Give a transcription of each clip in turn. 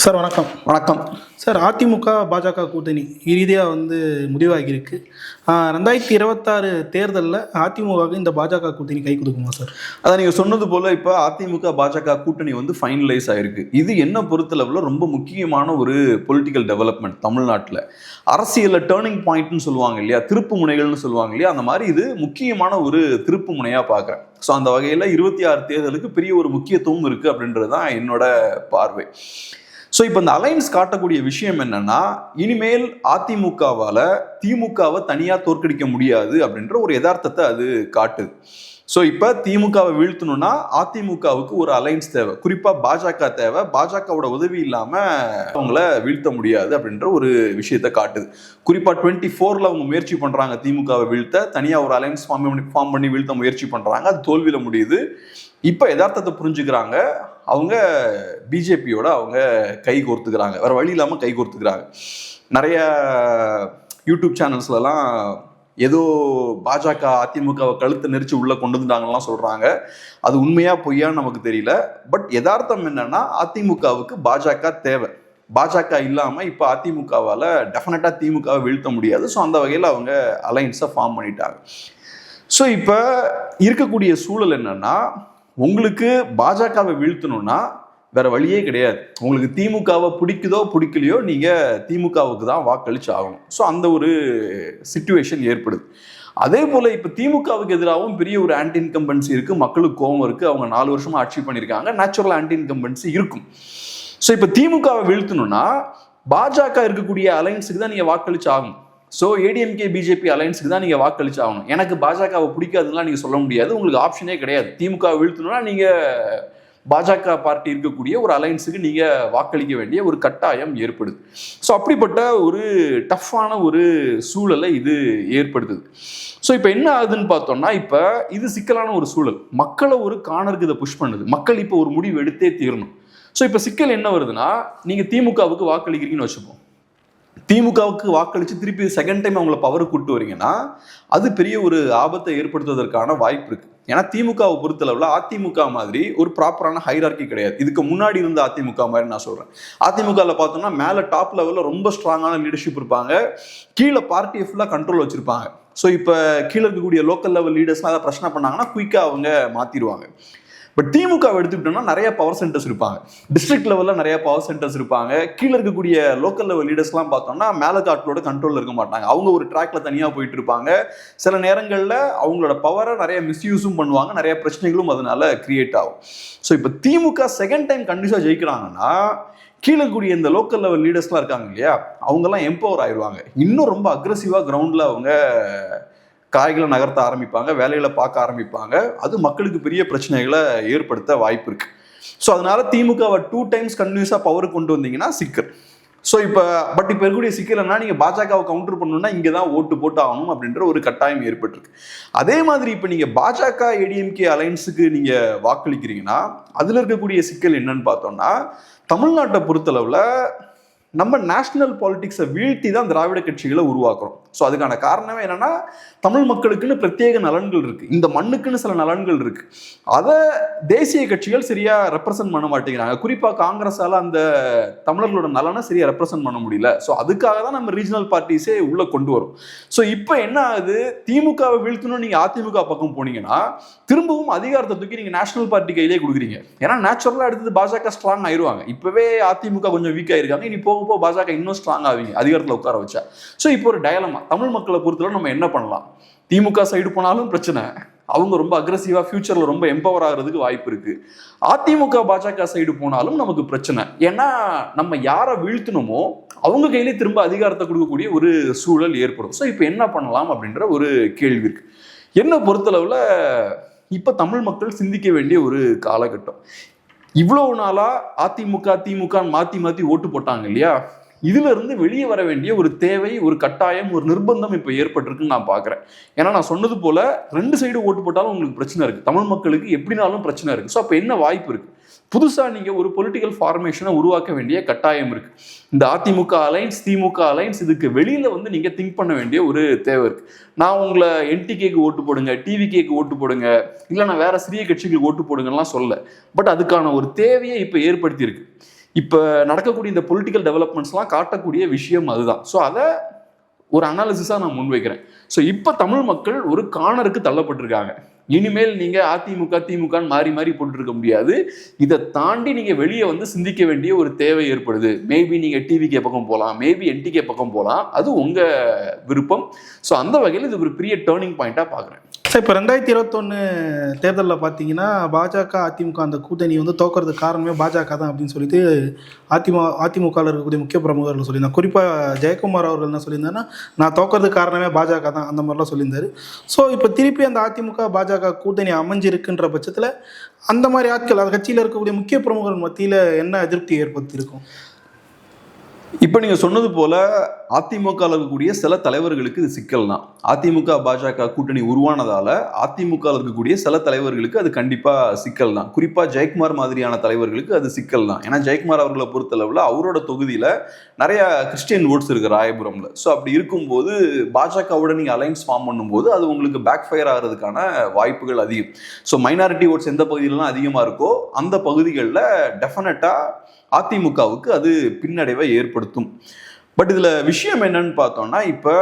Sir வணக்கம். வணக்கம் sir, AIADMK BJP கூட்டணி இறுதியாக முடிவாகியிருக்கு. 2026 தேர்தலில் அதிமுகவுக்கு இந்த பாஜக கூட்டணி கை கொடுக்குமா சார்? அதான் நீங்கள் சொன்னது போல் இப்போ அதிமுக பாஜக கூட்டணி ஃபைனலைஸ் ஆகிருக்கு. இது என்ன பொறுத்தளவில் ரொம்ப முக்கியமான ஒரு பொலிட்டிக்கல் டெவலப்மெண்ட். தமிழ்நாட்டில் அரசியலில் டேர்னிங் பாயிண்ட்னு சொல்லுவாங்க இல்லையா, திருப்பு முனைகள்னு சொல்லுவாங்க இல்லையா, அந்த மாதிரி இது முக்கியமான ஒரு திருப்பு முனையாக பார்க்குறேன். ஸோ அந்த வகையில் 26 தேர்தலுக்கு பெரிய ஒரு முக்கியத்துவம் இருக்குது அப்படின்றது தான் என்னோட பார்வை. ஸோ இப்போ இந்த அலைன்ஸ் காட்டக்கூடிய விஷயம் என்னன்னா, இனிமேல் அதிமுகவால் திமுகவை தனியாக தோற்கடிக்க முடியாது அப்படின்ற ஒரு யதார்த்தத்தை அது காட்டுது. ஸோ இப்போ திமுகவை வீழ்த்தணும்னா அதிமுகவுக்கு ஒரு அலைன்ஸ் தேவை, குறிப்பாக பாஜக தேவை. பாஜகவோட உதவி இல்லாமல் அவங்கள வீழ்த்த முடியாது அப்படின்ற ஒரு விஷயத்த காட்டுது. குறிப்பாக 24ல் அவங்க முயற்சி பண்ணுறாங்க திமுகவை வீழ்த்த, தனியாக ஒரு அலைன்ஸ் ஃபார்ம் பண்ணி வீழ்த்த முயற்சி பண்ணுறாங்க. அது தோல்வியில் முடியுது. இப்போ யதார்த்தத்தை புரிஞ்சுக்கிறாங்க. அவங்க பிஜேபியோட அவங்க கை கோர்த்துக்கிறாங்க, வேற வழி இல்லாமல் கை கோர்த்துக்கிறாங்க. நிறைய யூடியூப் சேனல்ஸ்லாம் ஏதோ பாஜக அதிமுகவை கழுத்தை நெரிச்சு உள்ள கொண்டு வந்துட்டாங்கலாம் சொல்றாங்க. அது உண்மையா பொய்யான்னு நமக்கு தெரியல. பட் யதார்த்தம் என்னன்னா, அதிமுகவுக்கு பாஜக தேவை. பாஜக இல்லாம இப்ப அதிமுகவால டெஃபினட்டா திமுகவை வீழ்த்த முடியாது. ஸோ அந்த வகையில் அவங்க அலைன்ஸை ஃபார்ம் பண்ணிட்டாங்க. ஸோ இப்போ இருக்கக்கூடிய சூழல் என்னன்னா, உங்களுக்கு பாஜகவை வீழ்த்தணும்னா வேற வழியே கிடையாது. உங்களுக்கு திமுகவை பிடிக்குதோ பிடிக்கலையோ நீங்க திமுகவுக்கு தான் வாக்களிச்சு ஆகணும். ஸோ அந்த ஒரு சிச்சுவேஷன் ஏற்படுது. அதே போல இப்ப திமுகவுக்கு எதிராகவும் பெரிய ஒரு ஆன்டி இன்கம்பன்சி இருக்கு, மக்களுக்கு கோபம் இருக்கு. அவங்க 4 வருஷமா ஆட்சி பண்ணியிருக்காங்க, நேச்சுரல் ஆன்டி இன்கம்பன்சி இருக்கும். ஸோ இப்ப திமுகவை வீழ்த்தணும்னா பாஜக இருக்கக்கூடிய அலைன்ஸுக்கு தான் நீங்க வாக்களிச்சு ஆகணும். ஸோ ஏடிஎம்கே பிஜேபி அலைன்ஸுக்கு தான் நீங்கள் வாக்களிச்சு ஆகணும். எனக்கு பாஜகவை பிடிக்காதுலாம் நீங்கள் சொல்ல முடியாது. உங்களுக்கு ஆப்ஷனே கிடையாது. திமுக வீழ்த்தணும்னா நீங்கள் பாஜக பார்ட்டி இருக்கக்கூடிய ஒரு அலைன்ஸுக்கு நீங்கள் வாக்களிக்க வேண்டிய ஒரு கட்டாயம் ஏற்படுது. ஸோ அப்படிப்பட்ட ஒரு டஃப்பான ஒரு சூழலை இது ஏற்படுத்துது. ஸோ இப்போ என்ன ஆகுதுன்னு பார்த்தோம்னா, இப்போ இது சிக்கலான ஒரு சூழல். மக்களை ஒரு கார்னருக்கு இதை புஷ் பண்ணுது. மக்கள் இப்போ ஒரு முடிவு எடுத்தே தீரணும். ஸோ இப்போ சிக்கல் என்ன வருதுன்னா, நீங்கள் திமுகவுக்கு வாக்களிக்கிறீங்கன்னு வச்சுப்போம். திமுகவுக்கு வாக்களித்து திருப்பி செகண்ட் டைம் அவங்கள பவருக்கு கூட்டு வரீங்கன்னா அது பெரிய ஒரு ஆபத்தை ஏற்படுத்துவதற்கான வாய்ப்பு இருக்கு. ஏன்னா திமுகவை பொறுத்தளவில் அதிமுக மாதிரி ஒரு ப்ராப்பரான ஹைரார்கி கிடையாது. இதுக்கு முன்னாடி இருந்த அதிமுக மாதிரி நான் சொல்றேன். அதிமுகவில் பார்த்தோம்னா மேலே டாப் லெவலில் ரொம்ப ஸ்ட்ராங்கான லீடர்ஷிப் இருப்பாங்க, கீழே பார்ட்டியை ஃபுல்லாக கண்ட்ரோல் வச்சிருப்பாங்க. ஸோ இப்போ கீழே இருக்கக்கூடிய லோக்கல் லெவல் லீடர்ஸ்லாம் அதை பிரச்சனை பண்ணாங்கன்னா குயிக்காக அவங்க மாற்றிடுவாங்க. பட் திமுக எடுத்துக்கிட்டோம்னா நிறைய பவர் சென்டர்ஸ் இருப்பாங்க, டிஸ்ட்ரிக்ட் லெவலில் நிறைய பவர் சென்டர்ஸ் இருப்பாங்க. கீழே இருக்கக்கூடிய லோக்கல் லெவல் லீடர்ஸ்லாம் பார்த்தோம்னா மேலே காட்டோட கண்ட்ரோலில் இருக்க மாட்டாங்க. அவங்க ஒரு ட்ராக்ல தனியாக போயிட்டு இருப்பாங்க. சில நேரங்களில் அவங்களோட பவரை நிறைய மிஸ்யூஸும் பண்ணுவாங்க, நிறைய பிரச்சனைகளும் அதனால கிரியேட் ஆகும். ஸோ இப்போ திமுக செகண்ட் டைம் கண்டிப்பாக ஜெயிக்கிறாங்கன்னா கீழே கூடிய இந்த லோக்கல் லெவல் லீடர்ஸ்லாம் இருக்காங்க இல்லையா, அவங்கெல்லாம் எம்பவர் ஆயிடுவாங்க. இன்னும் ரொம்ப அக்ரெசிவாக கிரவுண்டில் அவங்க காய்களை நகர்த்த ஆரம்பிப்பாங்க, வேலைகளை பார்க்க ஆரம்பிப்பாங்க. அது மக்களுக்கு பெரிய பிரச்சனைகளை ஏற்படுத்த வாய்ப்பு இருக்கு. ஸோ அதனால திமுகவை 2 டைம்ஸ் கன்டினியூஸாக பவர் கொண்டு வந்தீங்கன்னா சிக்கல். ஸோ இப்போ இருக்கக்கூடிய சிக்கல் என்ன, நீங்கள் பாஜகவை கவுண்டர் பண்ணணும்னா இங்கே தான் ஓட்டு போட்டு ஆகணும் அப்படின்ற ஒரு கட்டாயம் ஏற்பட்டிருக்கு. அதே மாதிரி இப்போ நீங்கள் பாஜக ஏடிஎம்கே அலைன்ஸுக்கு நீங்கள் வாக்களிக்கிறீங்கன்னா அதில் இருக்கக்கூடிய சிக்கல் என்னன்னு பார்த்தோம்னா, தமிழ்நாட்டை பொறுத்தளவில் நம்ம நேஷனல் பாலிடிக்ஸை வீழ்த்தி தான் திராவிட கட்சிகளை உருவாக்குறோம். ஸோ அதுக்கான காரணமே என்னன்னா, தமிழ் மக்களுக்குன்னு பிரத்யேக நலன்கள் இருக்கு, இந்த மண்ணுக்குன்னு சில நலன்கள் இருக்கு. அதை தேசிய கட்சிகள் சரியா ரெப்ரசன்ட் பண்ண மாட்டேங்கிறாங்க. குறிப்பாக காங்கிரஸால அந்த தமிழர்களோட நலனை சரியா ரெப்ரசன்ட் பண்ண முடியல. ஸோ அதுக்காக தான் நம்ம ரீஜனல் பார்ட்டிஸே உள்ள கொண்டு வரும். ஸோ இப்போ என்ன ஆகுது, திமுகவை வீழ்த்தணும் நீங்க அதிமுக பக்கம் போனீங்கன்னா திரும்பவும் அதிகாரத்தை தூக்கி நீங்க நேஷனல் பார்ட்டி கையிலே கொடுக்குறீங்க. ஏன்னா நேச்சுரலா அடுத்தது பாஜக ஸ்ட்ராங் ஆயிடுவாங்க. இப்பவே அதிமுக கொஞ்சம் வீக் ஆயிருக்காங்க, இனி போக போக பாஜக இன்னும் ஸ்ட்ராங் ஆவீங்க அதிகாரத்தில் உட்கார வச்சா. ஸோ இப்போ ஒரு டயலமா தமிழ் மக்களை பொறுத்தவரை நம்ம என்ன பண்ணலாம், திமுக சைடு போனாலும் பிரச்சனை, அவங்க ரொம்ப அக்ரெசிவா ஃபியூச்சர்ல ரொம்ப எம்பவர் ஆகிறதுக்கு வாய்ப்பு இருக்கு. அதிமுக பாஜக சைடு போனாலும் நமக்கு பிரச்சனை. ஏன்னா நம்ம யாரை வீழ்த்தணுமோ அவங்க கையிலே திரும்ப அதிகாரத்தை கொடுக்கக்கூடிய ஒரு சூழல் ஏற்படும். ஸோ இப்போ என்ன பண்ணலாம் அப்படின்ற ஒரு கேள்வி இருக்கு. என்ன பொறுத்தளவுல இப்ப தமிழ் மக்கள் சிந்திக்க வேண்டிய ஒரு காலகட்டம். இவ்வளவு நாளா அதிமுக திமுக மாத்தி மாத்தி ஓட்டு போட்டாங்க இல்லையா, இதுல இருந்து வெளியே வர வேண்டிய ஒரு தேவை, ஒரு கட்டாயம், ஒரு நிர்பந்தம் இப்ப ஏற்பட்டிருக்குன்னு நான் பாக்குறேன். ஏன்னா நான் சொன்னது போல 2 சைடு ஓட்டு போட்டாலும் உங்களுக்கு பிரச்சனை இருக்கு, தமிழ் மக்களுக்கு எப்படினாலும் பிரச்சனை இருக்கு. ஸோ அப்ப என்ன வாய்ப்பு இருக்கு, புதுசா நீங்க ஒரு பொலிட்டிக்கல் ஃபார்மேஷனை உருவாக்க வேண்டிய கட்டாயம் இருக்கு. இந்த அதிமுக அலைன்ஸ் திமுக அலைன்ஸ் இதுக்கு வெளியில நீங்க திங்க் பண்ண வேண்டிய ஒரு தேவை இருக்கு. நான் உங்களை என்டிகேக்கு ஓட்டு போடுங்க, டிவிகேக்கு ஓட்டு போடுங்க, இல்லை நான் வேற சிறிய கட்சிகளுக்கு ஓட்டு போடுங்கலாம் சொல்ல. பட் அதுக்கான ஒரு தேவையை இப்ப ஏற்படுத்தி இருக்கு. இப்போ நடக்கக்கூடிய இந்த பொலிட்டிக்கல் டெவலப்மெண்ட்ஸ்லாம் காட்டக்கூடிய விஷயம் அதுதான். ஸோ அதை ஒரு அனாலிசிஸாக நான் முன்வைக்கிறேன். ஸோ இப்போ தமிழ் மக்கள் ஒரு கார்னருக்கு தள்ளப்பட்டிருக்காங்க. இனிமேல் நீங்கள் அதிமுக திமுகன்னு மாறி மாறி போட்டுருக்க முடியாது. இதை தாண்டி நீங்கள் வெளியே வந்து சிந்திக்க வேண்டிய ஒரு தேவை ஏற்படுது. மேபி நீங்கள் டிவிகே பக்கம் போகலாம், மேபி என்டிகே பக்கம் போகலாம், அது உங்கள் விருப்பம். ஸோ அந்த வகையில் இது ஒரு பெரிய டேர்னிங் பாயிண்ட்டாக பார்க்குறேன். சார், இப்போ 2021 தேர்தலில் பார்த்தீங்கன்னா பாஜக அதிமுக அந்த கூட்டணி வந்து தோக்கிறதுக்கு காரணமே பாஜக தான் அப்படின்னு சொல்லிட்டு அதிமுகவில் இருக்கக்கூடிய முக்கிய பிரமுகர்கள் சொல்லியிருந்தாங்க. குறிப்பாக ஜெயக்குமார் அவர்கள் என்ன சொல்லியிருந்தாருன்னா, நான் தோக்கிறதுக்கு காரணமே பாஜக தான், அந்த மாதிரிலாம் சொல்லியிருந்தாரு. ஸோ இப்போ திருப்பி அந்த அதிமுக பாஜக கூட்டணி அமைஞ்சிருக்குன்ற பட்சத்தில் அந்த மாதிரி ஆட்கள் அந்த கட்சியில் இருக்கக்கூடிய முக்கிய பிரமுகர்கள் மத்தியில் என்ன அதிருப்தி ஏற்படுத்தியிருக்கும்? இப்போ நீங்கள் சொன்னது போல அதிமுகவில் இருக்கக்கூடிய சில தலைவர்களுக்கு இது சிக்கல் தான். அதிமுக பாஜக கூட்டணி உருவானதால அதிமுகவில் இருக்கக்கூடிய சில தலைவர்களுக்கு அது கண்டிப்பாக சிக்கல் தான். குறிப்பாக ஜெயக்குமார் மாதிரியான தலைவர்களுக்கு அது சிக்கல் தான். ஏன்னா ஜெயக்குமார் அவர்களை பொறுத்தளவில் அவரோட தொகுதியில் நிறைய கிறிஸ்டியன் ஓட்ஸ் இருக்கு ராயபுரம்ல. ஸோ அப்படி இருக்கும்போது பாஜகவுடன் நீங்கள் அலைன்ஸ் ஃபார்ம் பண்ணும்போது அது உங்களுக்கு பேக் ஃபயர் ஆகிறதுக்கான வாய்ப்புகள் அதிகம். ஸோ மைனாரிட்டி ஓட்ஸ் எந்த பகுதியிலலாம் அதிகமாக இருக்கோ அந்த பகுதிகளில் டெஃபினட்டாக அதிமுகவுக்கு அது பின்னடைவை ஏற்படுத்தும். பட் இதில் விஷயம் என்னன்னு பார்த்தோம்னா, இப்போ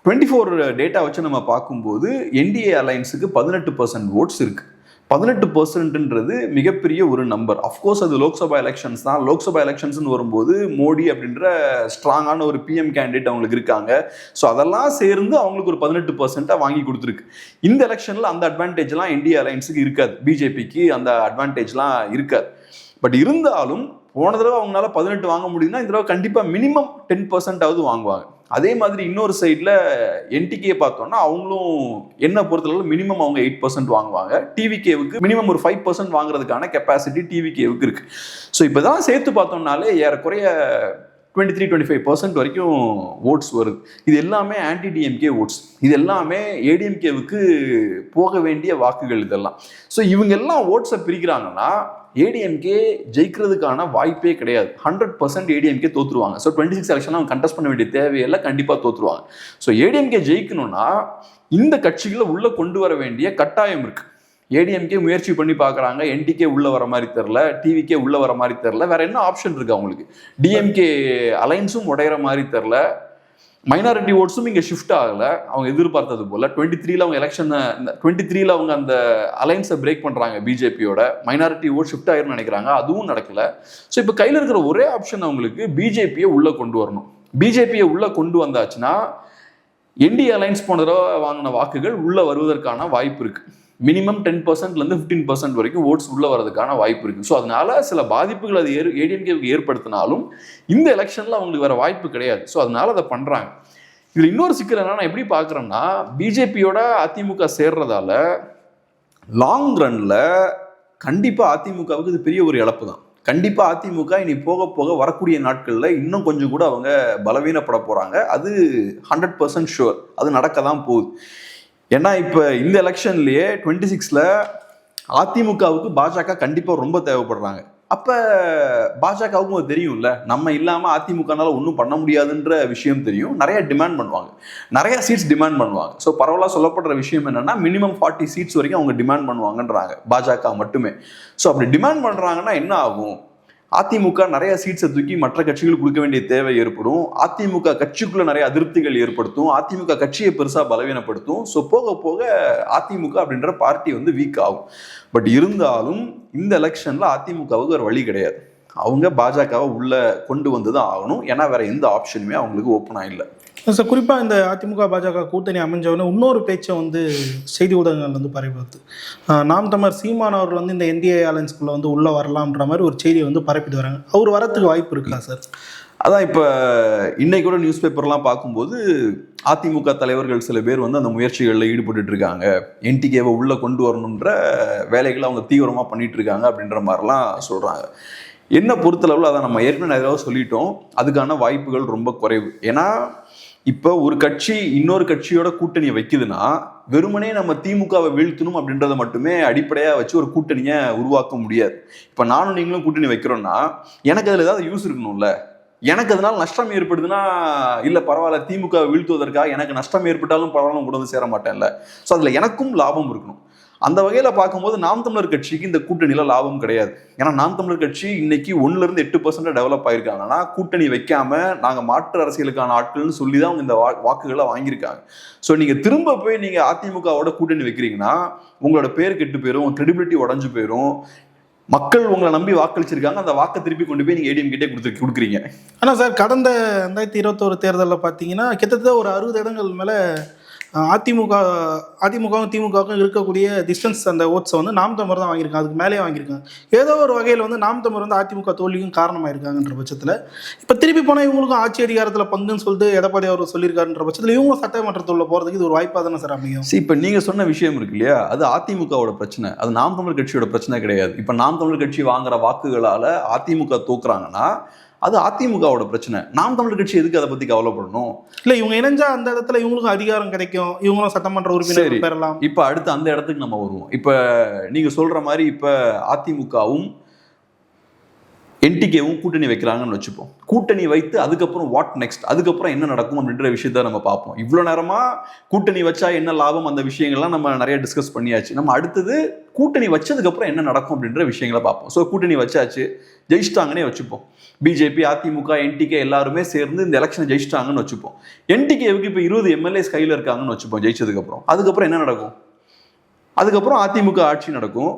24 டேட்டா வச்சு நம்ம பார்க்கும்போது என்டிஏ அலைன்ஸுக்கு 18% ஓட்ஸ் இருக்கு. 18%ன்றது மிகப்பெரிய ஒரு நம்பர். அஃப்கோர்ஸ் அது லோக்சபா எலெக்ஷன்ஸ் தான். லோக்சபா எலெக்ஷன்ஸ்னு வரும்போது மோடி அப்படின்ற ஸ்ட்ராங்கான ஒரு பிஎம் கேண்டிடேட் அவங்களுக்கு இருக்காங்க. ஸோ அதெல்லாம் சேர்ந்து அவங்களுக்கு ஒரு 18% வாங்கி கொடுத்துருக்கு. இந்த எலெக்ஷனில் அந்த அட்வான்டேஜ்லாம் என்டிஏ அலைன்ஸுக்கு இருக்காது, பிஜேபிக்கு அந்த அட்வான்டேஜ்லாம் இருக்காது. பட் இருந்தாலும் போன தடவை அவங்களால 18 வாங்க முடியுதுன்னா இந்த தடவை கண்டிப்பாக மினிமம் 10% வாங்குவாங்க. அதே மாதிரி இன்னொரு சைடில் என்டிகே பார்த்தோம்னா அவங்களும் என்ன பொறுத்தளவு மினிமம் அவங்க 8% வாங்குவாங்க. டிவிகேவுக்கு மினிமம் ஒரு 5% வாங்குறதுக்கான கெப்பாசிட்டி டிவிகேவுக்கு இருக்கு. ஸோ இப்போ தான் சேர்த்து பார்த்தோம்னாலே ஏறக்குறைய 23-25% வரைக்கும் ஓட்ஸ் வருது. இது எல்லாமே ஆன்டி டிஎம்கே ஓட்ஸ். இது எல்லாமே ஏடிஎம்கேவுக்கு போக வேண்டிய வாக்குகள் இதெல்லாம். ஸோ இவங்க எல்லாம் ஓட்ஸை பிரிக்கிறாங்கன்னா ஏடிஎம்கே ஜெயிக்கிறதுக்கான வாய்ப்பே கிடையாது. 100% ஏடிஎம்கே தோற்றுருவாங்க. ஸோ 26 எலெக்ஷன் அவங்க கண்டெஸ்ட் பண்ண வேண்டிய தேவையில்லை, கண்டிப்பாக தோற்றுருவாங்க. ஸோ ஏடிஎம்கே ஜெயிக்கணும்னா இந்த கட்சிகளை உள்ள கொண்டு வர வேண்டிய கட்டாயம் இருக்கு. ஏடிஎம்கே முயற்சி பண்ணி பார்க்குறாங்க, என்டிகே உள்ள வர மாதிரி தெரில, டிவிகே உள்ள வர மாதிரி தெரில, வேற என்ன ஆப்ஷன் இருக்கு அவங்களுக்கு? டிஎம்கே அலைன்ஸும் உடையிற மாதிரி தெரில, மைனாரிட்டி ஓட்ஸும் இங்கே ஷிஃப்ட் ஆகலை அவங்க எதிர்பார்த்தது போல். 23ல் அவங்க எலெக்ஷனை 23ல் அவங்க அந்த அலைன்ஸை பிரேக் பண்ணுறாங்க பிஜேபியோட, மைனாரிட்டி ஓட் ஷிஃப்ட் ஆயிரும்னு நினைக்கிறாங்க, அதுவும் நடக்கலை. ஸோ இப்போ கையில் இருக்கிற ஒரே ஆப்ஷன் அவங்களுக்கு பிஜேபியை உள்ளே கொண்டு வரணும். பிஜேபியை உள்ளே கொண்டு வந்தாச்சுன்னா என்டிஏ அலைன்ஸ் போன தடவை வாங்கின வாக்குகள் உள்ளே வருவதற்கான வாய்ப்பு இருக்குது. மினிமம் 10%லேருந்து 15% வரைக்கும் ஓட்ஸ் உள்ள வரதுக்கான வாய்ப்பு இருக்குது. ஸோ அதனால சில பாதிப்புகள் அது ஏடிஎம்கேவுக்கு ஏற்படுத்தினாலும் இந்த எலெக்ஷனில் அவங்களுக்கு வேற வாய்ப்பு கிடையாது. ஸோ அதனால அதை பண்ணுறாங்க. இதில் இன்னொரு சிக்கல் என்னன்னா, நான் எப்படி பார்க்குறேன்னா, பிஜேபியோட அதிமுக சேர்றதால லாங் ரன்ல கண்டிப்பாக அதிமுகவுக்கு இது பெரிய ஒரு இழப்பு தான். கண்டிப்பாக அதிமுக இனி போக போக வரக்கூடிய நாட்களில் இன்னும் கொஞ்சம் கூட அவங்க பலவீனப்பட போகிறாங்க. அது 100% ஷுவர், அது நடக்க தான் போகுது. ஏன்னா இப்போ இந்த எலெக்ஷன்லேயே 26ல் அதிமுகவுக்கு பாஜக கண்டிப்பாக ரொம்ப தேவைப்படுறாங்க. அப்போ பாஜகவுக்கும் அது தெரியும்ல, நம்ம இல்லாமல் அதிமுகனால ஒன்றும் பண்ண முடியாதுன்ற விஷயம் தெரியும். நிறைய டிமாண்ட் பண்ணுவாங்க, நிறைய சீட்ஸ் டிமாண்ட் பண்ணுவாங்க. ஸோ பரவலாக சொல்லப்படுற விஷயம் என்னன்னா, மினிமம் 40 சீட்ஸ் வரைக்கும் அவங்க டிமாண்ட் பண்ணுவாங்கன்றாங்க பாஜக மட்டுமே. ஸோ அப்படி டிமாண்ட் பண்ணுறாங்கன்னா என்ன ஆகும்? அதிமுக நிறைய சீட்ஸை தூக்கி மற்ற கட்சிகள் கொடுக்க வேண்டிய தேவை ஏற்படும். அதிமுக கட்சிக்குள்ள நிறைய அதிருப்திகள் ஏற்படுத்தும். அதிமுக கட்சியை பெருசாக பலவீனப்படுத்தும். ஸோ போக போக அதிமுக அப்படின்ற பார்ட்டி வந்து வீக் ஆகும். பட் இருந்தாலும் இந்த எலெக்ஷன்ல அதிமுகவுக்கு ஒரு வழி கிடையாது. அவங்க பாஜகவை உள்ள கொண்டு வந்து தான் ஆகணும். ஏன்னா வேற எந்த ஆப்ஷனுமே அவங்களுக்கு ஓப்பனாக இல்லை. சார், குறிப்பாக இந்த அதிமுக பாஜக கூட்டணி அமைஞ்சவொடனே இன்னொரு பேச்சை வந்து செய்தி ஊடகங்கள் வந்து பரப்பிடுது. நாம் தமிழர் சீமான் அவர்கள் வந்து இந்த என்டிஏ அலைன்ஸ்குள்ளே வந்து உள்ளே வரலாம்ன்ற மாதிரி ஒரு செய்தியை வந்து பரப்பிட்டு வராங்க. அவர் வரத்துக்கு வாய்ப்பு இருக்கா சார்? அதான் இப்போ இன்னைக்கு கூட நியூஸ் பேப்பர்லாம் பார்க்கும்போது அதிமுக தலைவர்கள் சில பேர் வந்து அந்த முயற்சிகளில் ஈடுபட்டு இருக்காங்க. என்டிகேவை உள்ளே கொண்டு வரணுன்ற வேலைகளை அவங்க தீவிரமாக பண்ணிட்டு இருக்காங்க அப்படின்ற மாதிரிலாம் சொல்கிறாங்க. என்ன பொறுத்தளவில் அதை நம்ம ஏற்கனவே நிறைய சொல்லிட்டோம், அதுக்கான வாய்ப்புகள் ரொம்ப குறைவு. ஏன்னா இப்போ ஒரு கட்சி இன்னொரு கட்சியோட கூட்டணியை வைக்குதுன்னா வெறுமனே நம்ம திமுகவை வீழ்த்தணும் அப்படின்றத மட்டுமே அடிப்படையாக வச்சு ஒரு கூட்டணியை உருவாக்க முடியாது. இப்போ நானும் நீங்களும் கூட்டணி வைக்கிறோம்னா எனக்கு அதில் ஏதாவது யூஸ் இருக்கணும்ல. எனக்கு அதனால நஷ்டம் ஏற்படுதுன்னா இல்லை பரவாயில்ல, திமுக வீழ்த்துவதற்காக எனக்கு நஷ்டம் ஏற்பட்டாலும் பரவாயில்ல கூட வந்து சேர மாட்டேன்ல. ஸோ அதில் எனக்கும் லாபம் இருக்கணும். அந்த வகையில பார்க்கும்போது நாம் தமிழர் கட்சிக்கு இந்த கூட்டணியில லாபம் கிடையாது. ஏன்னா நாம் தமிழர் கட்சி இன்னைக்கு 1-8% டெவலப் ஆயிருக்காங்கன்னா கூட்டணி வைக்காம நாங்க மாற்று அரசியலுக்கான ஆட்கள்னு சொல்லி தான் அவங்க இந்த வாக்குகளை வாங்கியிருக்காங்க. ஸோ நீங்க திரும்ப போய் நீங்க அதிமுகவோட கூட்டணி வைக்கிறீங்கன்னா உங்களோட பேர் கெட்டு போயிடும், உங்க கிரெடிபிலிட்டி உடஞ்சு போயிடும். மக்கள் உங்களை நம்பி வாக்களிச்சிருக்காங்க, அந்த வாக்கை திருப்பி கொண்டு போய் நீங்க ஏடிஎம் கிட்டே கொடுக்குறீங்க. ஆனால் சார் கடந்த 2021 தேர்தலில் பார்த்தீங்கன்னா கிட்டத்தட்ட ஒரு 60 இடங்கள் மேலே அதிமுகவும் திமுகவும் இருக்கக்கூடிய டிஸ்டன்ஸ் அந்த ஓட்ஸை வந்து நாம் தமிழர் தான் வாங்கியிருக்காங்க, அதுக்கு மேலே வாங்கியிருக்காங்க. ஏதோ ஒரு வகையில் வந்து நாம் தமிழர் வந்து அதிமுக தோல்விக்கும் காரணமாக இருக்காங்கன்ற பட்சத்தில் இப்போ திருப்பி போனால் இவங்களுக்கும் ஆட்சி அதிகாரத்தில் பங்குன்னு சொல்லிட்டு எடப்பாடி அவர் சொல்லியிருக்காருன்ற பட்சத்தில் இவங்க சட்டமன்றத்தில் போகிறதுக்கு இது ஒரு வாய்ப்பாக தானே சார் அமையும். இப்போ நீங்கள் சொன்ன விஷயம் இருக்கு இல்லையா, அது அதிமுகவோட பிரச்சனை, அது நாம் தமிழர் கட்சியோட பிரச்சனை கிடையாது. இப்போ நாம் தமிழர் கட்சி வாங்குற வாக்குகளால் அதிமுக தோக்குறாங்கன்னா அது அதிமுகவோட பிரச்சனை. நாம் தமிழர் கட்சி எதுக்கு அதை பத்தி கவலைப்படணும்? இல்ல இவங்க இணைஞ்சா அந்த இடத்துல இவங்களுக்கும் அதிகாரம் கிடைக்கும், இவங்களும் சட்டமன்ற உறுப்பினர் பெறலாம். இப்ப அடுத்து அந்த இடத்துக்கு நம்ம வருவோம். இப்ப நீங்க சொல்ற மாதிரி இப்ப அதிமுகவும் என்டிகேவும் கூட்டணி வைக்கிறாங்கன்னு வச்சுப்போம். கூட்டணி வைத்து அதுக்கப்புறம் வாட் நெக்ஸ்ட், அதுக்கப்புறம் என்ன நடக்கும் அப்படின்ற விஷயத்த நம்ம பார்ப்போம். இவ்வளவு நேரமா கூட்டணி வச்சா என்ன லாபம் அந்த விஷயங்கள்லாம் நம்ம நிறைய டிஸ்கஸ் பண்ணியாச்சு. நம்ம அடுத்தது கூட்டணி வச்சதுக்கு அப்புறம் என்ன நடக்கும் அப்படின்ற விஷயங்களை பார்ப்போம். ஸோ கூட்டணி வச்சாச்சு, ஜெயிச்சிட்டாங்கன்னே வச்சுப்போம். பிஜேபி, அதிமுக, என்டிகே எல்லாருமே சேர்ந்து இந்த எலெக்ஷனை ஜெயிச்சிட்டாங்கன்னு வச்சுப்போம். என்டிகேவுக்கு இப்போ 20 எம்எல்ஏஸ் கையில் இருக்காங்கன்னு வச்சுப்போம் ஜெயிச்சதுக்கு அப்புறம். அதுக்கப்புறம் என்ன நடக்கும்? அதுக்கப்புறம் அதிமுக ஆட்சி நடக்கும்.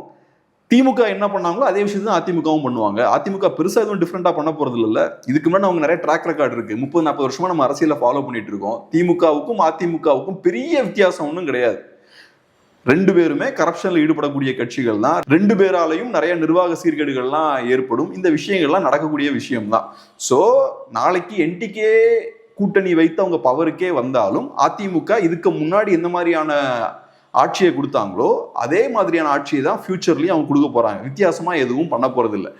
திமுக என்ன பண்ணாங்களோ அதே விஷயத்தை தான் அதிமுகவும் பண்ணுவாங்க. அதிமுக பெருசாக எதுவும் டிஃப்ரெண்டாக பண்ண போறது இல்லை. இதுக்கு முன்னாடி அவங்க நிறைய ட்ராக் ரெக்கார்டு இருக்கு. 30-40 வருஷமா நம்ம அரசியலை ஃபாலோ பண்ணிட்டு இருக்கோம். திமுகவுக்கும் அதிமுகவுக்கும் பெரிய வித்தியாசம் ஒன்றும் கிடையாது. ரெண்டு பேருமே கரப்ஷன்ல ஈடுபடக்கூடிய கட்சிகள் தான். ரெண்டு பேராலையும் நிறைய நிர்வாக சீர்கேடுகள்லாம் ஏற்படும். இந்த விஷயங்கள்லாம் நடக்கக்கூடிய விஷயம்தான். ஸோ நாளைக்கு என்டிகே கூட்டணி வைத்து அவங்க பவருக்கே வந்தாலும் அதிமுக இதுக்கு முன்னாடி எந்த மாதிரியான ஆட்சியை கொடுத்தாங்களோ அதே மாதிரியான ஆட்சியை தான் ஃபியூச்சர்லயும் அவங்க கொடுக்க போறாங்க. வித்தியாசமா எதுவும் பண்ண போறது இல்லை.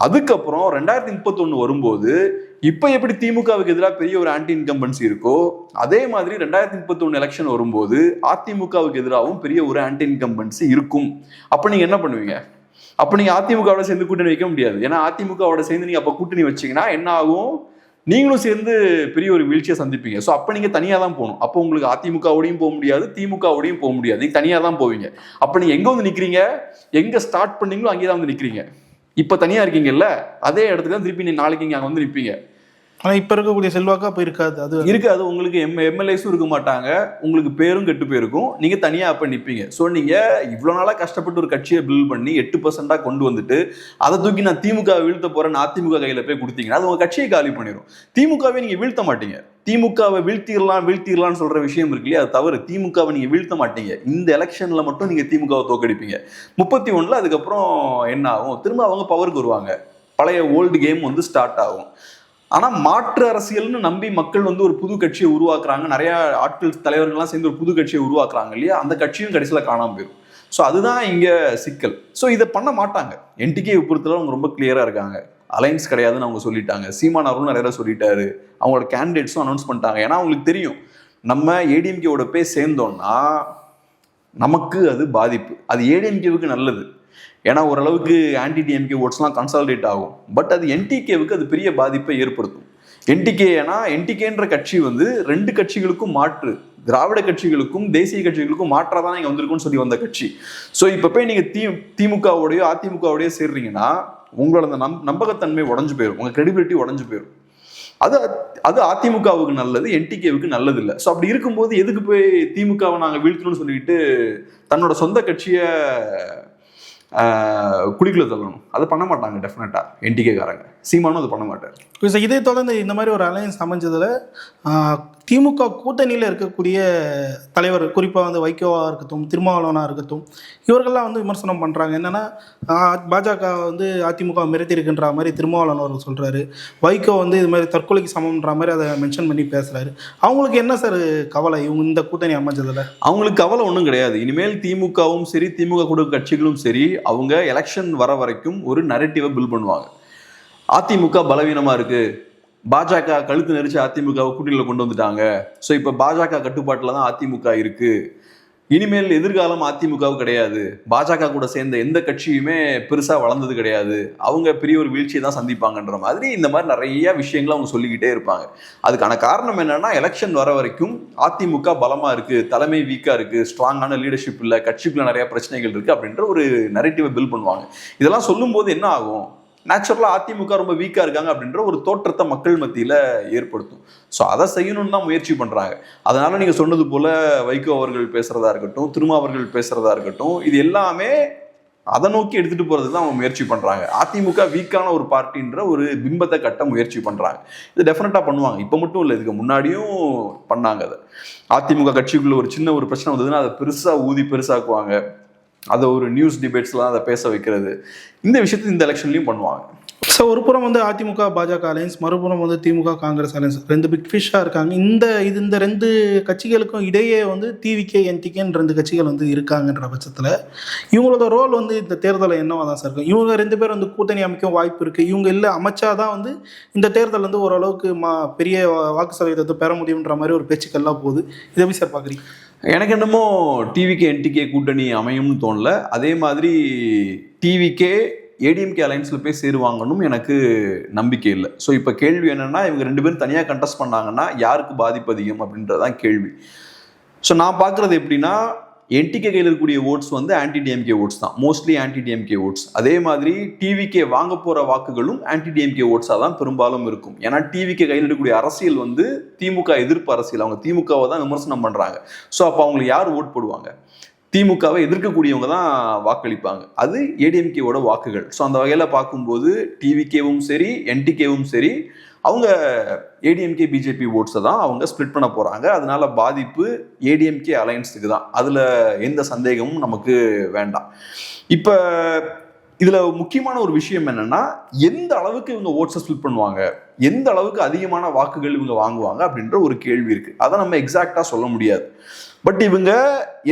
அதுக்கப்புறம் 2031 வரும்போது இப்ப எப்படி திமுகவுக்கு எதிராக பெரிய ஒரு ஆன்டி இன்கம்பன்சி இருக்கோ அதே மாதிரி 2031 எலெக்ஷன் வரும்போது அதிமுகவுக்கு எதிராகவும் பெரிய ஒரு ஆன்டி இன்கம்பன்சி இருக்கும். அப்ப நீங்க என்ன பண்ணுவீங்க? அப்ப நீங்க அதிமுகவோட சேர்ந்து கூட்டணி வைக்க முடியாது. ஏன்னா அதிமுகவோட சேர்ந்து நீங்க அப்ப கூட்டணி வச்சீங்கன்னா என்ன ஆகும்? நீங்களும் சேர்ந்து பெரிய ஒரு வீழ்ச்சியை சந்திப்பீங்க. ஸோ அப்போ நீங்கள் தனியாக தான் போகணும். அப்போ உங்களுக்கு அதிமுகவோடையும் போக முடியாது, திமுகவோடையும் போக முடியாது. நீங்கள் தனியாக தான் போவீங்க. அப்போ நீங்கள் எங்கே வந்து நிற்கிறீங்க? எங்கே ஸ்டார்ட் பண்ணீங்களோ அங்கே தான் வந்து நிற்கிறீங்க. இப்போ தனியாக இருக்கீங்கல்ல, அதே இடத்துக்கு தான் திருப்பி நீங்கள் நாளைக்கு இங்கே அங்கே வந்து நிற்பீங்க. ஆனால் இப்போ இருக்கக்கூடிய செல்வாக்கா அப்போ இருக்காது. அது இருக்காது. உங்களுக்கு எம்எல்ஏஸும் இருக்க மாட்டாங்க, உங்களுக்கு பேரும் கெட்டு போயிருக்கும், நீங்கள் தனியாக அப்போ நிற்பீங்க. ஸோ நீங்கள் இவ்வளோ நாளாக கஷ்டப்பட்டு ஒரு கட்சியை பில்ட் பண்ணி 8% கொண்டு வந்துட்டு அதை தூக்கி நான் திமுக வீழ்த்த போகிறேன்னு அதிமுக கையில் போய் கொடுத்தீங்கன்னா அது உங்கள் கட்சியை காலி பண்ணிடும். திமுகவை நீங்கள் வீழ்த்த மாட்டீங்க. திமுகவை வீழ்த்திடலாம்னு சொல்கிற விஷயம் இருக்கு இல்லையா, அது தவறு. திமுகவை நீங்கள் வீழ்த்த மாட்டீங்க. இந்த எலெக்ஷனில் மட்டும் நீங்கள் திமுகவை தோக்கடிப்பீங்க. 31 அதுக்கப்புறம் என்ன ஆகும்? திரும்ப அவங்க பவருக்கு வருவாங்க. பழைய ஓல்டு கேம் வந்து ஸ்டார்ட் ஆகும். ஆனால் மாற்று அரசியல்னு நம்பி மக்கள் வந்து ஒரு புது கட்சியை உருவாக்குறாங்க. நிறைய ஆட்கள் தலைவர்கள்லாம் சேர்ந்து ஒரு புது கட்சியை உருவாக்குறாங்க இல்லையா, அந்த கட்சியும் கடைசியில் காணாமல் போயிடும். ஸோ அதுதான் இங்கே சிக்கல். ஸோ இதை பண்ண மாட்டாங்க. என்டிகே பொறுத்தவரை அவங்க ரொம்ப கிளியராக இருக்காங்க. அலைன்ஸ் கிடையாதுன்னு அவங்க சொல்லிட்டாங்க. சீமான் அவர்களும் நிறைய சொல்லிட்டாரு. அவங்களோட கேண்டிடேட்ஸும் அனௌன்ஸ் பண்ணிட்டாங்க. ஏன்னா அவங்களுக்கு தெரியும் நம்ம ஏடிஎம்கேவோட போய் சேர்ந்தோம்னா நமக்கு அது பாதிப்பு. அது ஏடிஎம்கேவுக்கு நல்லது. ஏன்னா ஓரளவுக்கு ஆன்டி டிஎம்கே ஓட்ஸ்லாம் கன்சாலிடேட் ஆகும். பட் அது என்டிகேவுக்கு அது பெரிய பாதிப்பை ஏற்படுத்தும். என்டிகேன்ற கட்சி வந்து ரெண்டு கட்சிகளுக்கும் மாற்று, திராவிட கட்சிகளுக்கும் தேசிய கட்சிகளுக்கும் மாற்றாக தான் இங்கே வந்திருக்குன்னு சொல்லி வந்த கட்சி. ஸோ இப்போ போய் நீங்கள் திமுகவோடையோ அதிமுகவோடையோ சேர்றீங்கன்னா உங்களோட அந்த நம்பகத்தன்மை உடஞ்சு போயிடும், உங்கள் கிரெடிபிலிட்டி உடஞ்சு போயிடும். அது அதிமுகவுக்கு நல்லது, என்டிகேவுக்கு நல்லது இல்லை. ஸோ அப்படி இருக்கும்போது எதுக்கு போய் திமுகவை நாங்கள் வீழ்த்தணும்னு சொல்லிட்டு தன்னோட சொந்த கட்சியை குடிக்குள்ள தள்ளணும்? அதை பண்ண மாட்டாங்க டெஃபினட்டா என்டிகேக்காரங்க. சீமானும் அது பண்ண மாட்டார். இதை தொடர்ந்து இந்த மாதிரி ஒரு அலையன்ஸ் அமைஞ்சதுல திமுக கூட்டணியில் இருக்கக்கூடிய தலைவர், குறிப்பாக வந்து வைகோவாக இருக்கட்டும், திருமாவளவனாக இருக்கட்டும், இவர்கள்லாம் வந்து விமர்சனம் பண்ணுறாங்க. என்னென்னா பாஜக வந்து அதிமுக மிரட்டியிருக்குன்ற மாதிரி திருமாவளவன் அவர்கள் சொல்கிறாரு. வைகோ வந்து இது மாதிரி தற்கொலைக்கு சமம்ன்ற மாதிரி அதை மென்ஷன் பண்ணி பேசுகிறாரு. அவங்களுக்கு என்ன சார் கவலை இவங்க இந்த கூட்டணி அமைஞ்சதில்? அவங்களுக்கு கவலை ஒன்றும் கிடையாது. இனிமேல் திமுகவும் சரி திமுக கூட கட்சிகளும் சரி அவங்க எலெக்ஷன் வர வரைக்கும் ஒரு நரேட்டிவை பில்ட் பண்ணுவாங்க. அதிமுக பலவீனமாக இருக்குது, பாஜக கழுத்து நெரிச்சு அதிமுகவை கூட்டணியில் கொண்டு வந்துட்டாங்க, ஸோ இப்போ பாஜக கட்டுப்பாட்டில் தான் அதிமுக இருக்குது, இனிமேல் எதிர்காலம் அதிமுக கிடையாது, பாஜக கூட சேர்ந்த எந்த கட்சியுமே பெருசா வளர்ந்தது கிடையாது, அவங்க பெரிய ஒரு வீழ்ச்சியை தான் சந்திப்பாங்கன்ற மாதிரி இந்த மாதிரி நிறைய விஷயங்களை அவங்க சொல்லிக்கிட்டே இருப்பாங்க. அதுக்கான காரணம் என்னன்னா, எலெக்ஷன் வர வரைக்கும் அதிமுக பலமா இருக்கு, தலைமை வீக்கா இருக்கு, ஸ்ட்ராங்கான லீடர்ஷிப் இல்ல, கட்சிக்குள்ள நிறைய பிரச்சனைகள் இருக்கு அப்படின்ற ஒரு நரேட்டிவை பில்ட் பண்ணுவாங்க. இதெல்லாம் சொல்லும் போது என்ன ஆகும், நேச்சுரலா அதிமுக ரொம்ப வீக்கா இருக்காங்க அப்படின்ற ஒரு தோற்றத்தை மக்கள் மத்தியில ஏற்படுத்தும். ஸோ அதை செய்யணும்னு தான் முயற்சி பண்றாங்க. அதனால நீங்க சொன்னது போல வைகோ அவர்கள் பேசுறதா இருக்கட்டும், திருமாவர்கள் பேசுறதா இருக்கட்டும், இது எல்லாமே அதை நோக்கி எடுத்துட்டு போறதுக்கு தான் அவங்க முயற்சி பண்றாங்க. அதிமுக வீக்கான ஒரு பார்ட்டின்ற ஒரு பிம்பத்தை கட்ட முயற்சி பண்றாங்க. இது டெஃபினட்டா பண்ணுவாங்க. இப்ப மட்டும் இல்லை, இதுக்கு முன்னாடியும் பண்ணாங்க. அதை அதிமுக கட்சிக்குள்ள ஒரு சின்ன ஒரு பிரச்சனை வந்ததுன்னா அதை பெருசா ஊதி பெருசாக்குவாங்க. அதை ஒரு நியூஸ் டிபேட்ஸ்லாம் அதை பேச வைக்கிறது, இந்த விஷயத்தை இந்த எலெக்ஷன்லையும் பண்ணுவாங்க. ஸோ ஒரு புறம் வந்து அதிமுக பாஜக அலையன்ஸ், மறுபுறம் வந்து திமுக காங்கிரஸ் அலையன்ஸ், ரெண்டு பிக் ஃபிஷ்ஷாக இருக்காங்க. இந்த ரெண்டு கட்சிகளுக்கும் இடையே வந்து டிவிகே என்டிகேன்னு ரெண்டு கட்சிகள் வந்து இருக்காங்கன்ற பட்சத்தில் இவங்களோட ரோல் வந்து இந்த தேர்தலில் என்னவா தான் சார் இருக்கும்? இவங்க ரெண்டு பேரும் வந்து கூட்டணி அமைக்க வாய்ப்பு இருக்குது. இவங்க இல்லை அமைச்சாதான் வந்து இந்த தேர்தல் வந்து ஓரளவுக்கு பெரிய வாக்கு சதவீதத்தை பெற முடியுன்ற மாதிரி ஒரு பேச்சுக்கள்லாம் போகுது. இதை எப்படி சார் பார்க்குறீங்க? எனக்கு என்னமோ டிவிகே என்டிகே கூட்டணி அமையும்னு தோணல. அதே மாதிரி டிவிகே ஏடிஎம்கே அலைன்ஸில் போய் சேருவாங்கன்னு எனக்கு நம்பிக்கை இல்லை. ஸோ இப்போ கேள்வி என்னென்னா, இவங்க ரெண்டு பேரும் தனியாக கண்டெஸ்ட் பண்ணாங்கன்னா யாருக்கு பாதிப்பு அதிகம் அப்படின்றதான் கேள்வி. ஸோ நான் பார்க்குறது எப்படின்னா, என்டிகே கையில் இருக்கக்கூடிய ஓட்ஸ் வந்து ஆன்டி டிஎம்கே ஓட்ஸ் தான், மோஸ்ட்லி ஆன்டி டிஎம்கே ஓட்ஸ். அதே மாதிரி டிவிகே வாங்க போகிற வாக்குகளும் ஆன்டி டிஎம்கே ஓட்ஸாக தான் பெரும்பாலும் இருக்கும். ஏன்னா டிவிகே கையில் இருக்கக்கூடிய அரசியல் வந்து திமுக எதிர்ப்பு அரசியல். அவங்க திமுகவை தான் விமர்சனம் பண்ணுறாங்க. ஸோ அப்போ அவங்களுக்கு யார் ஓட் போடுவாங்க? திமுகவை எதிர்க்கக்கூடியவங்க தான் வாக்களிப்பாங்க. அது ஏடிஎம்கேவோட வாக்குகள். ஸோ அந்த வகையில் பார்க்கும்போது டிவிகேவும் சரி என்டிகேவும் சரி அவங்க ஏடிஎம்கே பிஜேபி ஓட்ஸை தான் அவங்க ஸ்ப்ளிட் பண்ண போகிறாங்க. அதனால பாதிப்பு ஏடிஎம்கே அலையன்ஸுக்கு தான், அதில் எந்த சந்தேகமும் நமக்கு வேண்டாம். இப்போ இதில் முக்கியமான ஒரு விஷயம் என்னென்னா, எந்த அளவுக்கு இவங்க ஓட்ஸை ஸ்ப்ளிட் பண்ணுவாங்க, எந்த அளவுக்கு அதிகமான வாக்குகள் இவங்க வாங்குவாங்க அப்படின்ற ஒரு கேள்வி இருக்குது. அதை நம்ம எக்ஸாக்டாக சொல்ல முடியாது. பட் இவங்க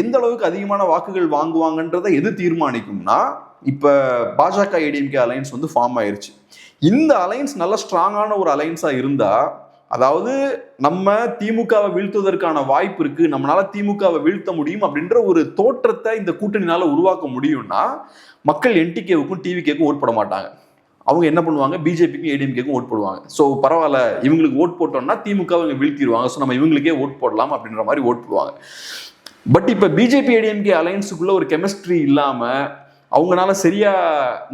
எந்த அளவுக்கு அதிகமான வாக்குகள் வாங்குவாங்கன்றதை எது தீர்மானிக்கும்னா, இப்போ பாஜக ஏடிஎம்கே அலையன்ஸ் வந்து ஃபார்ம் ஆயிருச்சு. இந்த அலையன்ஸ் நல்ல ஸ்ட்ராங்கான ஒரு அலையன்ஸாக இருந்தால், அதாவது நம்ம திமுகவை வீழ்த்துவதற்கான வாய்ப்பு இருக்கு, நம்மளால திமுகவை வீழ்த்த முடியும் அப்படின்ற ஒரு தோற்றத்தை இந்த கூட்டணினால உருவாக்க முடியும்னா, மக்கள் என்டிகேவுக்கும் டிவிகேக்கும் ஓட் போட மாட்டாங்க. அவங்க என்ன பண்ணுவாங்க, பிஜேபிக்கும் ஏடிஎம்கேக்கும் ஓட் போடுவாங்க. ஸோ பரவாயில்ல, இவங்களுக்கு ஓட் போட்டோம்னா திமுக இவங்க வீழ்த்திடுவாங்க, ஸோ நம்ம இவங்களுக்கே ஓட் போடலாம் அப்படின்ற மாதிரி ஓட் போடுவாங்க. பட் இப்போ பிஜேபி ஏடிஎம்கே அலையன்ஸுக்குள்ள ஒரு கெமிஸ்ட்ரி இல்லாமல், அவங்களால சரியா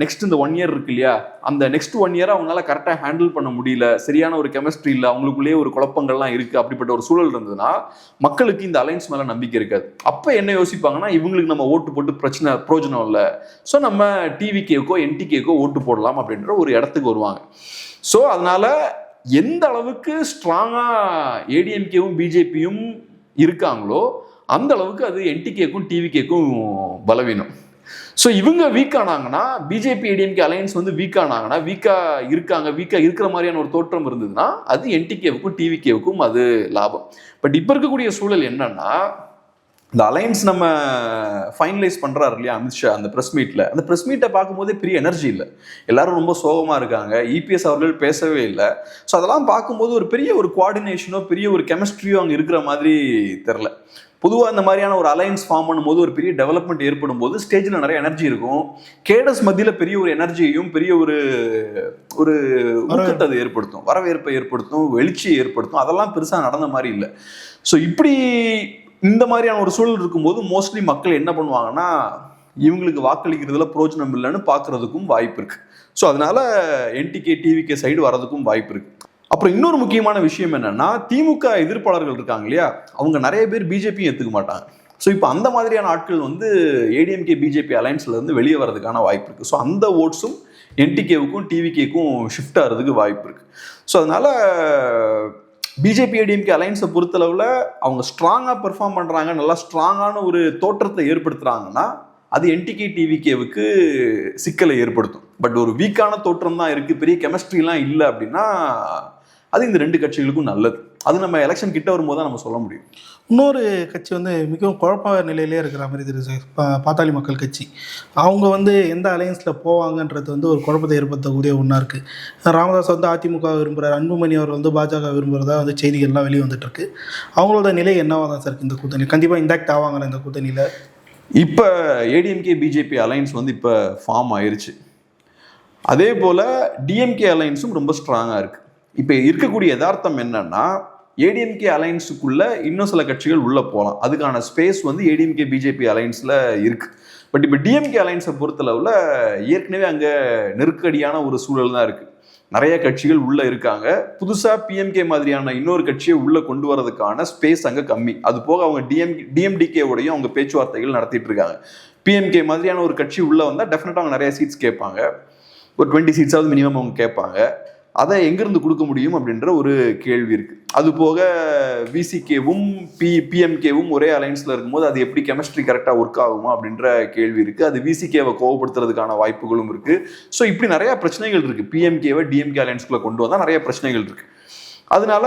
நெக்ஸ்ட் இந்த 1 இயர் இருக்கு இல்லையா, அந்த நெக்ஸ்ட் 1 இயர் அவங்களால கரெக்டாக ஹேண்டில் பண்ண முடியல, சரியான ஒரு கெமிஸ்ட்ரி இல்லை, அவங்களுக்குள்ளேயே ஒரு குழப்பங்கள்லாம் இருக்கு. அப்படிப்பட்ட ஒரு சூழல் இருந்ததுன்னா மக்களுக்கு இந்த அலைன்ஸ் மேல நம்பிக்கை இருக்காது. அப்போ என்ன யோசிப்பாங்கன்னா, இவங்களுக்கு நம்ம ஓட்டு போட்டு பிரயோஜனம் இல்லை, ஸோ நம்ம டிவிகேக்கோ என்டிகேக்கோ ஓட்டு போடலாம் அப்படின்ற ஒரு இடத்துக்கு வருவாங்க. ஸோ அதனால எந்த அளவுக்கு ஸ்ட்ராங்கா ஏடிஎம்கேவும் பிஜேபியும் இருக்காங்களோ அந்த அளவுக்கு அது என்டிகேக்கும் டிவிகேக்கும் பலவீனம். ஸோ இவங்க வீக் ஆனாங்கன்னா, பிஜேபி ஏடிஎம்கே அலையன்ஸ் வந்து வீக் ஆனாங்கன்னா, வீக்கா இருக்கிற மாதிரியான ஒரு தோற்றம் இருந்ததுன்னா அது என்டிகேவுக்கும் டிவிகேவுக்கும் அது லாபம். பட் இப்போ இருக்கக்கூடிய சூழல் என்னன்னா, இந்த அலையன்ஸ் நம்ம ஃபைனலைஸ் பண்றாரு இல்லையா அமித்ஷா அந்த ப்ரெஸ் மீட்டை பார்க்கும்போதே பெரிய எனர்ஜி இல்லை, எல்லாரும் ரொம்ப சோகமா இருக்காங்க, இபிஎஸ் அவர்கள் பேசவே இல்லை. ஸோ அதெல்லாம் பார்க்கும்போது ஒரு பெரிய ஒரு கோஆர்டினேஷனோ பெரிய ஒரு கெமிஸ்ட்ரியோ அங்கே இருக்கிற மாதிரி தெரில. பொதுவாக இந்த மாதிரியான ஒரு அலையன்ஸ் ஃபார்ம் பண்ணும்போது ஒரு பெரிய டெவலப்மெண்ட் ஏற்படும் போது ஸ்டேஜில் நிறைய எனர்ஜி இருக்கும், கேடஸ் மத்தியில் பெரிய ஒரு எனர்ஜியையும் பெரிய ஒரு ஊக்கத்தை அது ஏற்படுத்தும், வரவேற்பை ஏற்படுத்தும், எழுச்சியை ஏற்படுத்தும். அதெல்லாம் பெருசாக நடந்த மாதிரி இல்லை. ஸோ இப்படி இந்த மாதிரியான ஒரு சூழல் இருக்கும்போது மோஸ்ட்லி மக்கள் என்ன பண்ணுவாங்கன்னா, இவங்களுக்கு வாக்களிக்கிறதுல பிரோஜனம் இல்லைன்னு பார்க்கறதுக்கும் வாய்ப்பு இருக்கு. ஸோ அதனால என்டிகே டிவிகே சைடு வரதுக்கும் வாய்ப்பு இருக்கு. அப்புறம் இன்னொரு முக்கியமான விஷயம் என்னன்னா, திமுக எதிர்ப்பாளர்கள் இருக்காங்க இல்லையா, அவங்க நிறைய பேர் பிஜேபியும் ஏற்றுக்க மாட்டாங்க. ஸோ இப்போ அந்த மாதிரியான ஆட்கள் வந்து ஏடிஎம்கே பிஜேபி அலையன்ஸ்ல இருந்து வெளியே வரதுக்கான வாய்ப்பு இருக்கு. ஸோ அந்த ஓட்ஸும் என்டிகேவுக்கும் டிவிகேக்கும் ஷிஃப்ட் ஆகிறதுக்கு வாய்ப்பு இருக்கு. ஸோ அதனால பிஜேபி ஏடிஎம்கே அலையன்ஸை பொறுத்தளவில் அவங்க ஸ்ட்ராங்காக பெர்ஃபார்ம் பண்ணுறாங்க, நல்லா ஸ்ட்ராங்கான ஒரு தோற்றத்தை ஏற்படுத்துகிறாங்கன்னா அது என்டிகே டிவிகேவுக்கு சிக்கலை ஏற்படுத்தும். பட் ஒரு வீக்கான தோற்றம் தான் இருக்குது, பெரிய கெமிஸ்ட்ரிலாம் இல்லை அப்படின்னா அது இந்த ரெண்டு கட்சிகளுக்கும் நல்லது. அது நம்ம எலெக்ஷன் கிட்ட வரும்போது தான் நம்ம சொல்ல முடியும். இன்னொரு கட்சி வந்து மிகவும் குழப்ப நிலையிலே இருக்கிற மாதிரி தெரியுது, பாட்டாளி மக்கள் கட்சி. அவங்க வந்து எந்த அலையன்ஸில் போவாங்கன்றது வந்து ஒரு குழப்பத்தை ஏற்படுத்தக்கூடிய ஒன்றா இருக்குது. ராமதாஸ் வந்து அதிமுக விரும்புகிறார், அன்புமணி அவர் வந்து பாஜக விரும்புகிறதா வந்து செய்திகள்லாம் வெளியே வந்துட்டுருக்கு. அவங்களோட நிலை என்னவா தான் சார் இந்த கூட்டணி கண்டிப்பாக இண்டாக்ட் ஆவாங்களா இந்த கூட்டணியில்? இப்போ ஏடிஎம்கே பிஜேபி அலையன்ஸ் வந்து இப்போ ஃபார்ம் ஆயிருச்சு. அதே போல் டிஎம்கே அலையன்ஸும் ரொம்ப ஸ்ட்ராங்காக இருக்குது. இப்போ இருக்கக்கூடிய யதார்த்தம் என்னன்னா, ஏடிஎம்கே அலையன்ஸுக்குள்ள இன்னும் சில கட்சிகள் உள்ளே போகலாம். அதுக்கான ஸ்பேஸ் வந்து ஏடிஎம்கே பிஜேபி அலையன்ஸில் இருக்குது. பட் இப்போ டிஎம்கே அலையன்ஸை பொறுத்தளவில் ஏற்கனவே அங்கே நெருக்கடியான ஒரு சூழல் தான் இருக்குது. நிறைய கட்சிகள் உள்ளே இருக்காங்க. புதுசாக பிஎம்கே மாதிரியான இன்னொரு கட்சியை உள்ளே கொண்டு வரதுக்கான ஸ்பேஸ் அங்கே கம்மி. அது போக அவங்க டிஎம்டிகேவோடையும் அவங்க பேச்சுவார்த்தைகள் நடத்திட்டு இருக்காங்க. பிஎம்கே மாதிரியான ஒரு கட்சி உள்ளே வந்தால் டெஃபினட்டாக அவங்க நிறைய சீட்ஸ் கேட்பாங்க. ஒரு 20 சீட்ஸாவது மினிமம் அவங்க கேட்பாங்க. அதை எங்கிருந்து கொடுக்க முடியும் அப்படின்ற ஒரு கேள்வி இருக்கு. அது போக விசிகேவும் பிஎம்கேவும் ஒரே அலைன்ஸ்ல இருக்கும்போது அது எப்படி கெமிஸ்ட்ரி கரெக்டாக ஒர்க் ஆகுமா அப்படின்ற கேள்வி இருக்கு. அது விசிகேவை கோவப்படுத்துறதுக்கான வாய்ப்புகளும் இருக்கு. ஸோ இப்படி நிறைய பிரச்சனைகள் இருக்கு. பிஎம்கேவை டிஎம்கே அலைன்ஸ்குள்ள கொண்டு வந்தால் நிறைய பிரச்சனைகள் இருக்கு. அதனால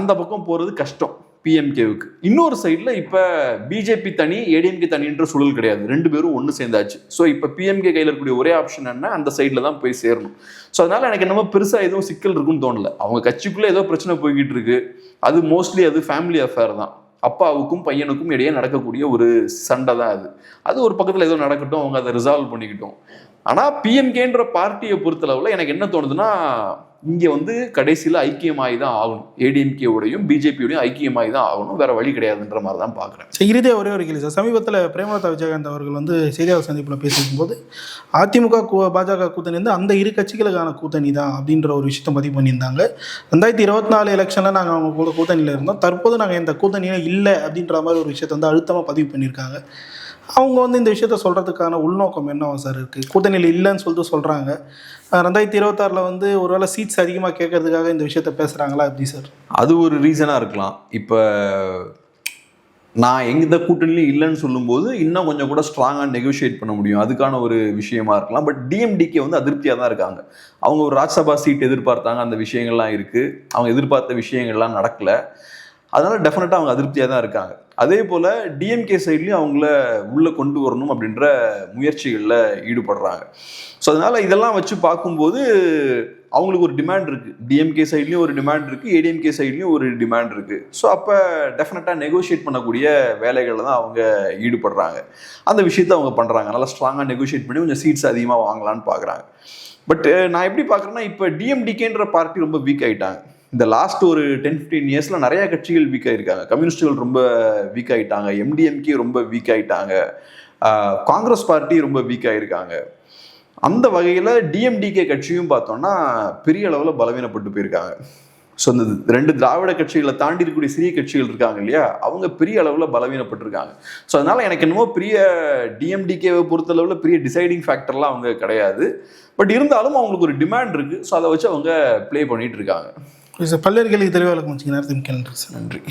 அந்த பக்கம் போறது கஷ்டம் பிஎம்கேவுக்கு. இன்னொரு சைட்ல இப்ப பிஜேபி தனி ஏடிஎம்கே தனின்ற சூழல் கிடையாது. ரெண்டு பேரும் ஒன்று சேர்ந்தாச்சு. ஸோ இப்ப பிஎம்கே கையில் இருக்கக்கூடிய ஒரே ஆப்ஷன் என்ன, அந்த சைட்ல தான் போய் சேரணும். ஸோ அதனால எனக்கு என்னமோ பெருசா எதுவும் சிக்கல் இருக்குன்னு தோணல. அவங்க கட்சிக்குள்ள ஏதோ பிரச்சனை போய்கிட்டு இருக்கு. அது மோஸ்ட்லி அது ஃபேமிலி அஃபேர் தான். அப்பாவுக்கும் பையனுக்கும் இடையே நடக்கக்கூடிய ஒரு சண்டை தான் அது. அது ஒரு பக்கத்தில் ஏதோ நடக்கட்டும், அவங்க அதை ரிசால்வ் பண்ணிக்கிட்டோம். ஆனால் பிஎம்கேன்ற பார்ட்டியை பொறுத்தளவில் எனக்கு என்ன தோணுதுன்னா, இங்கே வந்து கடைசியில் ஐக்கியமாகி தான் ஆகணும். ஏடிஎம்கேவோடையும் பிஜேபியோடையும் ஐக்கியமாகி தான் ஆகணும். வேற வழி கிடையாதுன்ற மாதிரி தான் பார்க்குறேன். சரி, இறுதியாக ஒரே ஒரு கேள்வி சார். சமீபத்தில் பிரேமலதா விஜயகாந்த் அவர்கள் வந்து செய்தியாளர் சந்திப்பில் பேசியிருக்கும் போது அதிமுக பாஜக கூட்டணி வந்து அந்த இரு கட்சிகளுக்கான கூட்டணி தான் அப்படின்ற ஒரு விஷயத்தை பதிவு பண்ணியிருந்தாங்க. 2024 எலெக்ஷனில் நாங்கள் அவங்க கூட கூட்டணியில் இருந்தோம், தற்போது நாங்கள் இந்த கூட்டணியில் இல்லை அப்படின்ற மாதிரி ஒரு விஷயத்தை வந்து அழுத்தமாக பதிவு பண்ணியிருக்காங்க. அவங்க வந்து இந்த விஷயத்த சொல்கிறதுக்கான உள்நோக்கம் என்னவா சார் இருக்குது? கூட்டணியில் இல்லைன்னு சொல்லிட்டு சொல்கிறாங்க. 2026 வந்து ஒருவேளை சீட்ஸ் அதிகமாக கேட்கறதுக்காக இந்த விஷயத்த பேசுகிறாங்களா எப்படி சார்? அது ஒரு ரீசனாக இருக்கலாம். இப்போ நான் எந்த கூட்டணியிலும் இல்லைன்னு சொல்லும்போது இன்னும் கொஞ்சம் கூட ஸ்ட்ராங்காக நெகோஷியேட் பண்ண முடியும். அதுக்கான ஒரு விஷயமா இருக்கலாம். பட் டிஎம்டிகே வந்து அதிருப்தியாக தான் இருக்காங்க. அவங்க ஒரு ராஜ்யசபா சீட் எதிர்பார்த்தாங்க, அந்த விஷயங்கள்லாம் இருக்குது. அவங்க எதிர்பார்த்த விஷயங்கள்லாம் நடக்கலை. அதனால டெஃபினட்டாக அவங்க அதிருப்தியாக தான் இருக்காங்க. அதே போல் டிஎம்கே சைட்லேயும் அவங்கள உள்ளே கொண்டு வரணும் அப்படின்ற முயற்சிகளில் ஈடுபடுறாங்க. ஸோ அதனால் இதெல்லாம் வச்சு பார்க்கும்போது அவங்களுக்கு ஒரு டிமாண்ட் இருக்குது. டிஎம்கே சைட்லேயும் ஒரு டிமாண்ட் இருக்குது, ஏடிஎம்கே சைட்லேயும் ஒரு டிமாண்ட் இருக்குது. ஸோ அப்போ டெஃபினட்டாக நெகோஷியேட் பண்ணக்கூடிய வேலைகளில் தான் அவங்க ஈடுபடுறாங்க. அந்த விஷயத்தை அவங்க பண்ணுறாங்க. நல்லா ஸ்ட்ராங்காக நெகோஷியேட் பண்ணி கொஞ்சம் சீட்ஸ் அதிகமாக வாங்கலான்னு பார்க்குறாங்க. பட் நான் எப்படி பார்க்குறேன்னா, இப்போ டிஎம்டிகேன்ற பார்ட்டி ரொம்ப வீக் ஆகிட்டாங்க. இந்த லாஸ்ட் ஒரு 10-15 இயர்ஸில் நிறைய கட்சிகள் வீக் ஆகிருக்காங்க. கம்யூனிஸ்டுகள் ரொம்ப வீக் ஆகிட்டாங்க, எம்டிஎம்கே ரொம்ப வீக் ஆகிட்டாங்க, காங்கிரஸ் பார்ட்டி ரொம்ப வீக் ஆகிருக்காங்க. அந்த வகையில் டிஎம்டிகே கட்சியும் பார்த்தோம்னா பெரிய அளவில் பலவீனப்பட்டு போயிருக்காங்க. ஸோ இந்த ரெண்டு திராவிட கட்சிகளை தாண்டி இருக்கக்கூடிய சிறிய கட்சிகள் இருக்காங்க இல்லையா, அவங்க பெரிய அளவில் பலவீனப்பட்டிருக்காங்க. ஸோ அதனால் எனக்கு என்னமோ பெரிய டிஎம்டிகேவை பொறுத்தளவில் பெரிய டிசைடிங் ஃபேக்டர்லாம் அவங்க கிடையாது. பட் இருந்தாலும் அவங்களுக்கு ஒரு டிமாண்ட் இருக்குது. ஸோ அதை வச்சு அவங்க ப்ளே பண்ணிகிட்டு இருக்காங்க. பல்வேறு கேள்விக்கு தெளிவாக இருக்கும். நன்றி.